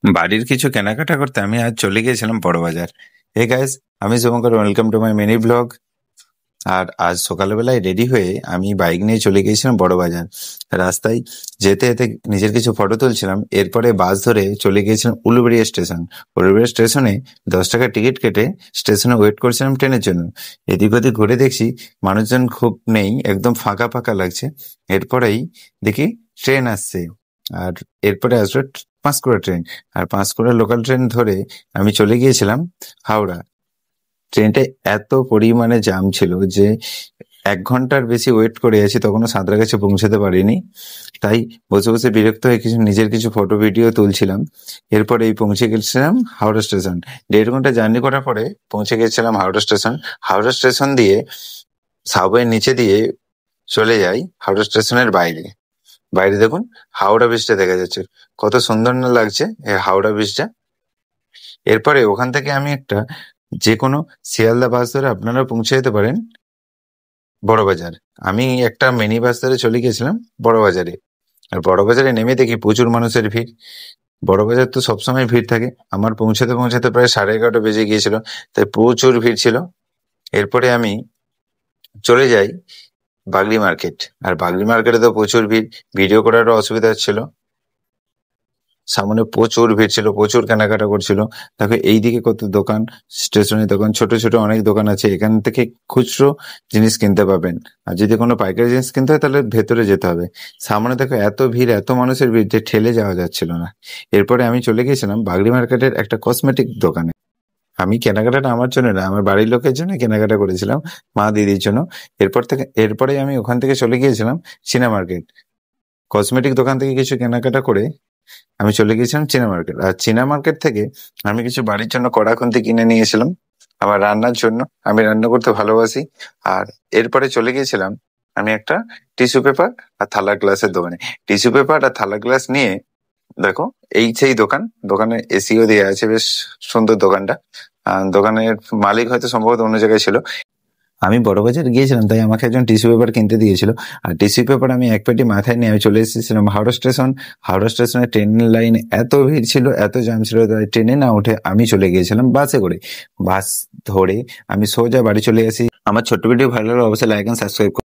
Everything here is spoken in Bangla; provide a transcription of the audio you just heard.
বাড়ির কিছু কেনাকাটা করতে আমি আজ চলে গিয়েছিলাম বড়বাজার। হে গাইস, আমি Shubhankar, welcome to my mini blog. আর আজ সকালবেলায় রেডি হয়ে আমি বাইক নিয়ে চলে গিয়েছিলাম বড়বাজার। রাস্তায় যেতে যেতে নিজের কিছু ফটো তুলছিলাম, এরপরে বাস ধরে চলে গিয়েছিলাম উলুবেড়িয়া স্টেশন। উলুবেড়িয়া স্টেশনে 10 টাকা টিকিট কেটে স্টেশনে ওয়েট করছিলাম ট্রেনের জন্য। এদিক ওদিক ঘুরে দেখছি মানুষজন খুব নেই, একদম ফাঁকা ফাঁকা লাগছে। এরপরেই দেখি ট্রেন আসছে, আর এরপরে আসলো পাঁশকুড়া ট্রেন। আর পাঁশকুড়া লোকাল ট্রেন ধরে আমি চলে গিয়েছিলাম হাওড়া। ট্রেনটা এত পরিমাণে জাম ছিল যে 1 ঘন্টার বেশি ওয়েট করে আছি, তখনও সাঁতরাগাছি পৌঁছাতে পারিনি। তাই বসে বসে বিরক্ত হয়ে নিজের কিছু ফটো ভিডিও তুলছিলাম। এরপরে পৌঁছে গেছিলাম হাওড়া স্টেশন। 1.5 ঘন্টা জার্নি করার পরে পৌঁছে গেছিলাম হাওড়া স্টেশন। হাওড়া স্টেশন দিয়ে সাবওয়ের নিচে দিয়ে চলে যাই হাওড়া স্টেশনের বাইরে। বাইরে দেখুন, হাওড়া ব্রিজটা দেখা যাচ্ছে। কত সুন্দর না লাগছে এই হাওড়া ব্রিজটা। এরপরে ওখান থেকে আমি একটা যে কোনো শিয়ালদা বাস ধরে আপনারা পৌঁছে যেতে পারেন বড়বাজার। আমি একটা মিনি বাস ধরে চলে গেছিলাম বড়বাজারে। আর বড়বাজারে নেমে দেখি প্রচুর মানুষের ভিড়। বড়বাজার তো সবসময় ভিড় থাকে। আমার পৌঁছাতে পৌঁছাতে প্রায় 11:30 বেজে গিয়েছিল, তাই প্রচুর ভিড় ছিল। এরপরে আমি চলে যাই বাগড়ি মার্কেট। আর বাগড়ি মার্কেটে তো প্রচুর ভিড়, ভিডিও করারও অসুবিধা হচ্ছিল। সামনে প্রচুর ভিড় ছিল, প্রচুর কেনাকাটা করছিল। দেখো এইদিকে কত দোকান, স্টেশনারি দোকান, ছোট ছোট অনেক দোকান আছে। এখান থেকে খুচরো জিনিস কিনতে পাবেন। আর যদি কোনো পাইকারি জিনিস কিনতে হয় তাহলে ভেতরে যেতে হবে। সামনে দেখো এত ভিড়, এত মানুষের ভিড় যে ঠেলে যাওয়া যাচ্ছিল না। এরপরে আমি চলে গেছিলাম বাগড়ি মার্কেটের একটা কসমেটিক দোকানে। আমি কেনাকাটাটা আমার জন্য না, আমার বাড়ির লোকের জন্য কেনাকাটা করেছিলাম, মা দিদির জন্য। এরপরে আমি ওখান থেকে চলে গিয়েছিলাম চীনা মার্কেট। কসমেটিক দোকান থেকে কিছু কেনাকাটা করে আমি চলে গিয়েছিলাম চীনা মার্কেট। আর চীনা মার্কেট থেকে আমি কিছু বাড়ির জন্য কড়াখুন্তি কিনে নিয়ে এসেছিলাম আমার রান্নার জন্য। আমি রান্না করতে ভালোবাসি। আর এরপরে চলে গিয়েছিলাম আমি একটা টিস্যু পেপার আর থালা গ্লাসের দোকানে। টিস্যু পেপার আর থালা গ্লাস নিয়ে দেখো এই সেই দোকান। দোকানে এসিও দেওয়া আছে, বেশ সুন্দর দোকানটা। দোকানের মালিক হয়তো সম্ভবত অন্য জায়গায় ছিল। আমি বড়বাজার গিয়েছিলাম, তাই আমাকে একজন টিস্যু পেপার কিনতে দিয়েছিল। আর টিস্যু পেপার আমি এক পেটি মাথায় নিয়ে আমি চলে এসেছিলাম হাওড়া স্টেশন। হাওড়া স্টেশনে ট্রেনের লাইনে এত ভিড় ছিল, এত জ্যাম ছিল, তাই ট্রেনে না উঠে আমি চলে গিয়েছিলাম বাসে করে। বাস ধরে আমি সোজা বাড়ি চলে আসি। আমার ছোট্ট ভিডিও ভালো লাগলে অবশ্যই লাইক এন্ড সাবস্ক্রাইব করুন।